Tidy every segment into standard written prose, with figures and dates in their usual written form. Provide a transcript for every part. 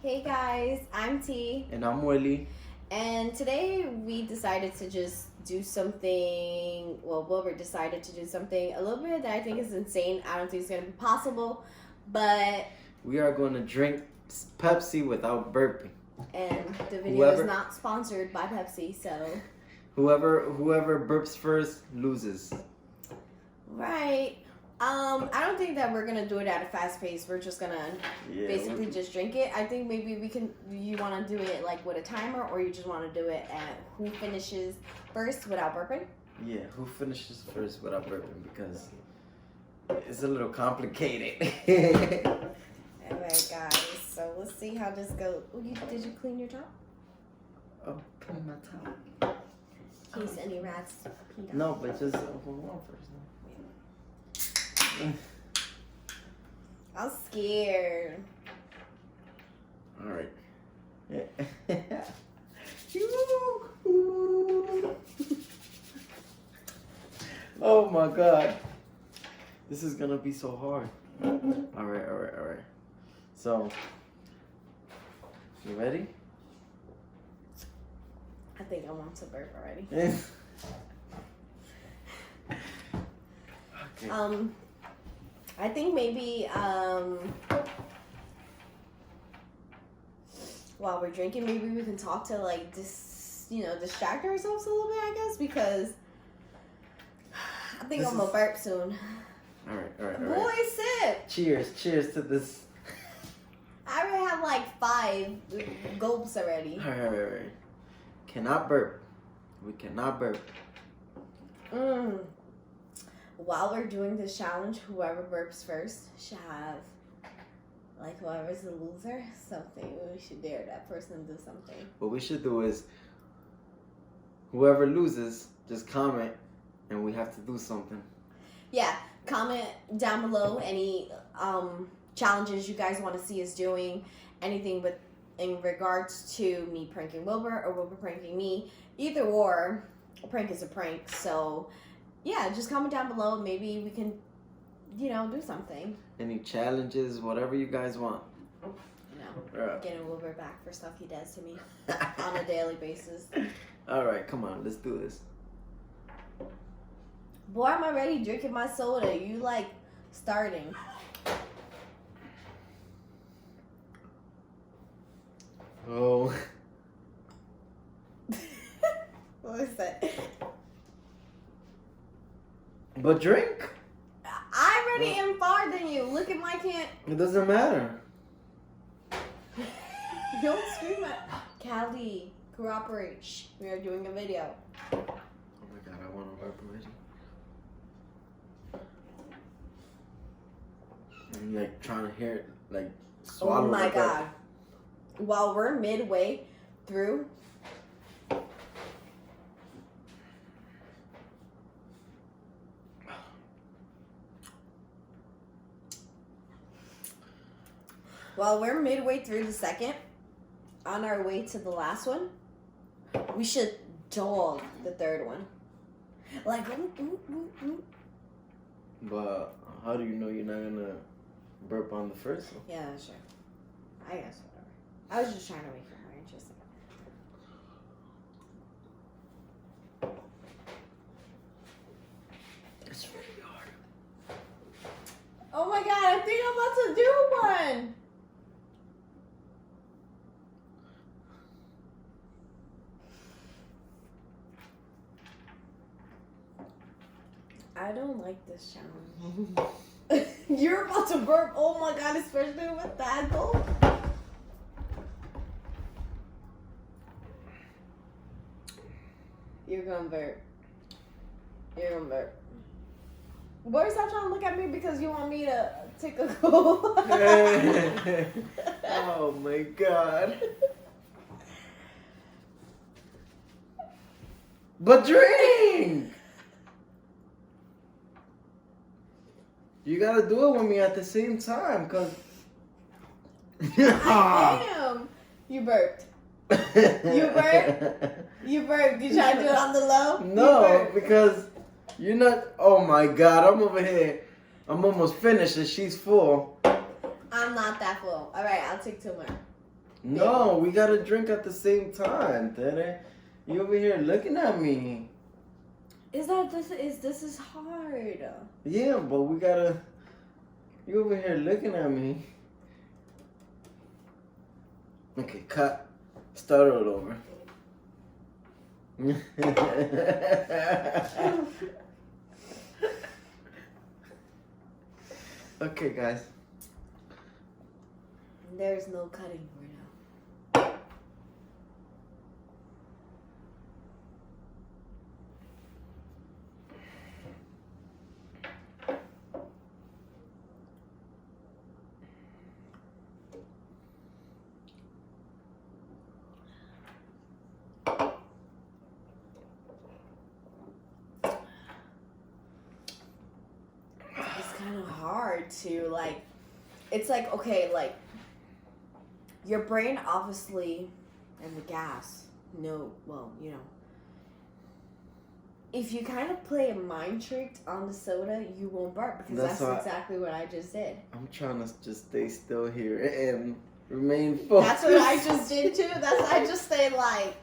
Hey guys, I'm T. And I'm Willie. And today we decided to just do something. Well, Wilbur decided to do something a little bit that I think is insane. I don't think it's going to be possible. But. We are going to drink Pepsi without burping. And the video is not sponsored by Pepsi, so. Whoever burps first loses. Right. I don't think that we're gonna do it at a fast pace. We're just gonna basically just drink it. I think maybe you want to do it like with a timer, or you just want to do it at who finishes first without burping. Yeah, who finishes first without burping, because it's a little complicated. Alright guys, so let's see how this goes. Did you clean your top? Oh, clean my top. In case any rats peed on. No, but just hold on first. I'm scared. All right. Oh my God. This is gonna be so hard. All right. So, you ready? I think I want to burp already. Okay. I think maybe while we're drinking, maybe we can talk to like distract ourselves a little bit, I guess, because I think I'm gonna burp soon. All right. Boy, sip. Cheers to this. I already have like 5 gulps already. All right. Cannot burp. We cannot burp. While we're doing this challenge, whoever burps first should have, like, whoever's the loser, something. We should dare that person to do something. What we should do is, whoever loses, just comment, and we have to do something. Yeah, comment down below any challenges you guys want to see us doing, anything in regards to me pranking Wilbur or Wilbur pranking me. Either or, a prank is a prank, so yeah, just comment down below. Maybe we can, do something. Any challenges, whatever you guys want. Getting Wilbur back for stuff he does to me on a daily basis. All right, come on, let's do this. Boy, I'm already drinking my soda. You like starting. Oh. What is that? But drink. I already am farther than you. Look at my can. It doesn't matter. Don't scream at Callie. Cooperate. Shh. We are doing a video. Oh my God, I want to burp already. I'm like trying to hear it, like swallow. Oh my God. While we're midway through. While we're midway through the second, on our way to the last one, we should dog the third one. Like, But how do you know you're not gonna burp on the first one? Yeah, sure. I guess whatever. I was just trying to make it more interesting. It's really hard. Oh my God, I think I'm about to do one. I don't like this challenge. You're about to burp. Oh my God, especially with that goal. You're gonna burp. Boy, stop trying to look at me because you want me to take a goal. Oh my God. But drink! You gotta do it with me at the same time, cause I am. You burped. You burped. You try to do it on the low? No, because you're not. Oh my God, I'm over here. I'm almost finished and she's full. I'm not that full. All right, I'll take 2 more. No, we gotta drink at the same time, Tere. You over here looking at me. This is hard. Yeah, but we gotta. You over here looking at me. Okay, cut. Start it over. Okay, guys. There's no cutting right now. It's kind of hard to like. It's like, okay, like your brain obviously and the gas. No, well, you know. If you kind of play a mind trick on the soda, you won't burp because that's exactly what I just did. I'm trying to just stay still here and remain focused. That's what I just did too. I just stayed like.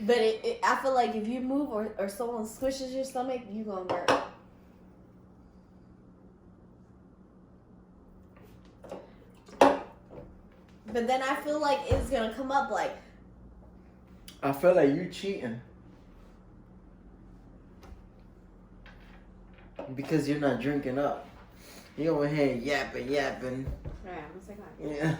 But I feel like if you move or someone squishes your stomach, you gonna burp. But then I feel like it's gonna come up like. I feel like you cheating. Because you're not drinking up. You over here yapping. Alright, I'm gonna say Yeah.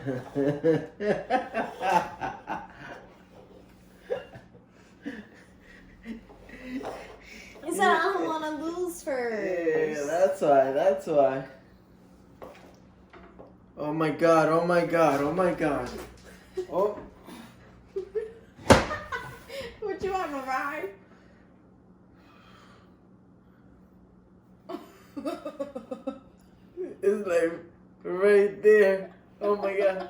He said I don't want to lose first. Yeah, that's why. Oh my god. Oh. What you want, a ride? It's like right there. Oh my god.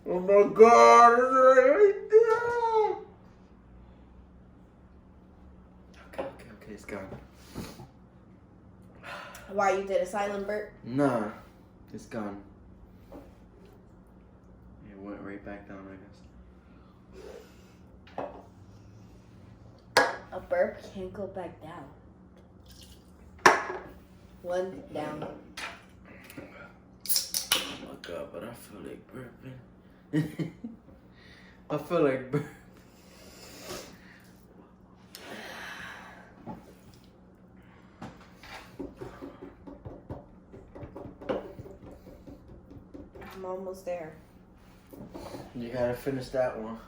Oh my god, it's right there. Okay, it's gone. Why you did a silent burp? Nah, it's gone. It went right back down, I guess. A burp can't go back down. One down. Oh my god, but I feel like burping. I feel like burping. I'm almost there. You gotta finish that one.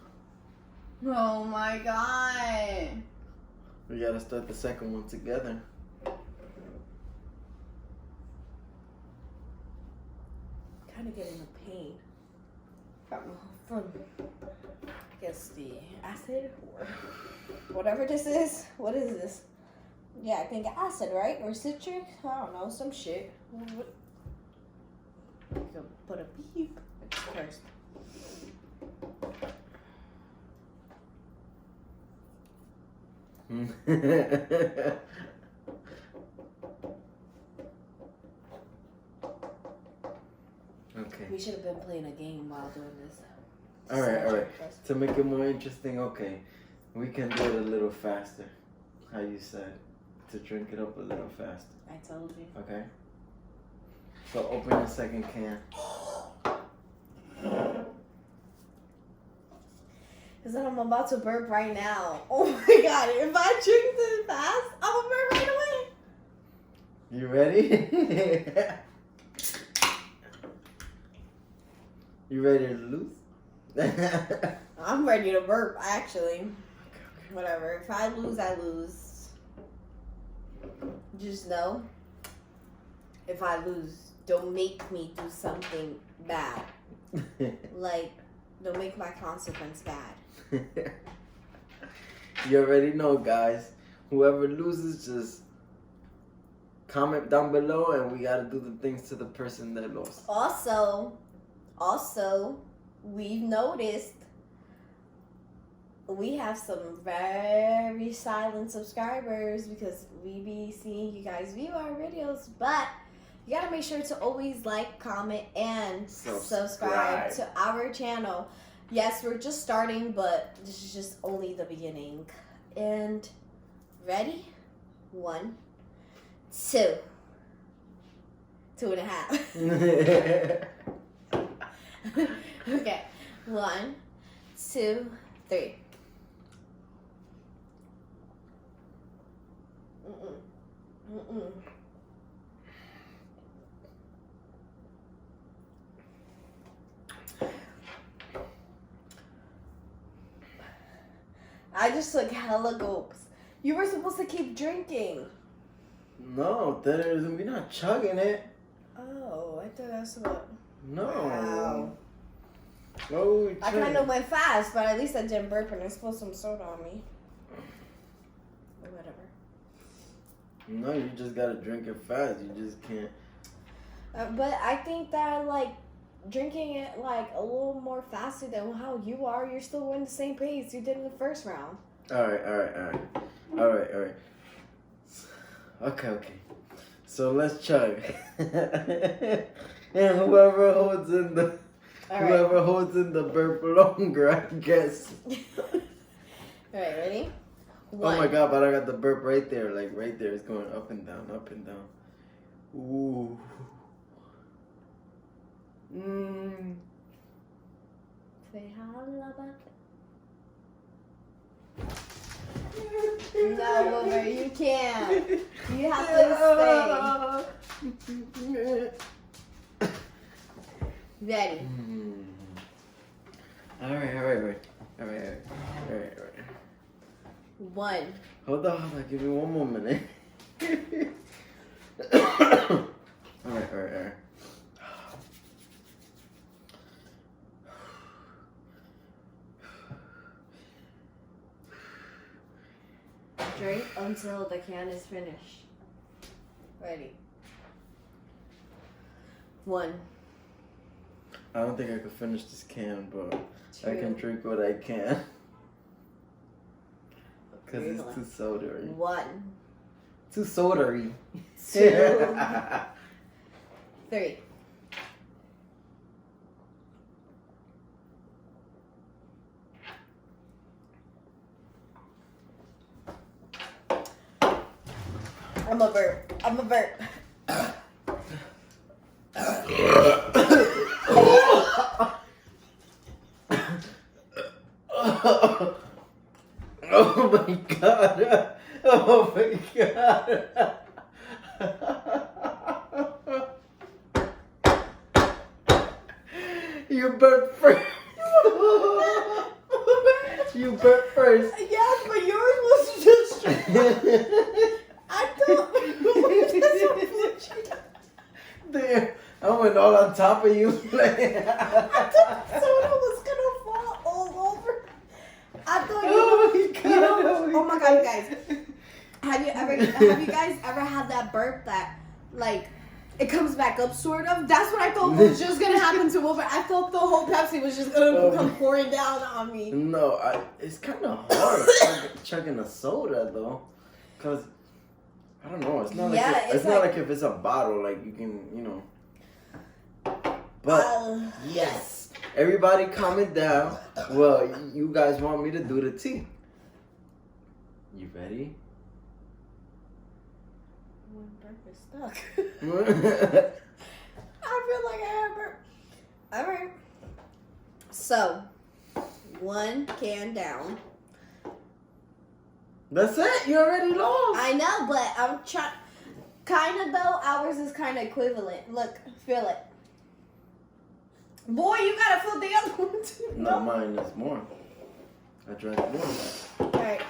Oh my god. We gotta start the second one together. Kind of getting a pain from I guess the acid or whatever this is. What is this? Yeah, I think acid, right? Or citric? I don't know, some shit. You can put a beep first. Okay. We should have been playing a game while doing this. All right. To make it more interesting, okay, we can do it a little faster. How you said to drink it up a little faster. I told you. Okay. So open the second can. Because then I'm about to burp right now. Oh my god, if I drink this fast, I'm gonna burp right away. You ready? You ready to lose? I'm ready to burp, actually. Whatever. If I lose, I lose. Just know, if I lose, don't make me do something bad. Like, don't make my consequence bad. You already know, guys. Whoever loses, just comment down below and we gotta do the things to the person that lost. Also, we've noticed we have some very silent subscribers because we be seeing you guys view our videos, but you gotta make sure to always like, comment, and subscribe to our channel. Yes, we're just starting, but this is just only the beginning. And ready? 1, 2, 2.5. Okay, 1, 2, 3. I just took hella gulps. You were supposed to keep drinking. No, we're not chugging it. Oh, I thought that's what. No. Wow. Oh, I kind of went fast, but at least I didn't burp and I spilled some soda on me. Or whatever. No, you just gotta drink it fast. You just can't. But I think that, like, drinking it, like, a little more faster than how you are, you're still going the same pace you did in the first round. Alright. Okay. So let's chug. And whoever holds in the burp longer, I guess. Alright, ready? 1. Oh my god, but I got the burp right there. Like right there. It's going up and down, up and down. Ooh. Say hello about it. No, Wilbur, you can't. You have to stay. Ready? Alright. 1. Hold on, give me one more minute. Alright. Drink until the can is finished. Ready? 1. I don't think I could finish this can, but 2. I can drink what I can. Because it's too soda-y. 1. Too soda-y. 2. 3. I'm a burp. Oh my god. Oh my god. You burped first. You burped first. Yes, but yours was just. I thought. There, I went all on top of you. I thought soda was gonna fall all over. I thought oh my god, you guys. Have you guys ever had that burp that, like, it comes back up sort of? That's what I thought was just gonna happen to Wilbur. I thought the whole Pepsi was just gonna come pouring down on me. No, it's kind of hard chugging a soda though, cause I don't know. It's not like if it's a bottle, like you can, you know. But yes, everybody comment down. Well, you guys want me to do the tea? You ready? My burp is stuck. I feel like I have burp. All right. So, 1 can down. That's it. You already lost. I know, but I'm trying. Kind of though, ours is kind of equivalent. Look, feel it. Boy, you gotta feel the other one too. No, mine is more. I drank more. All right.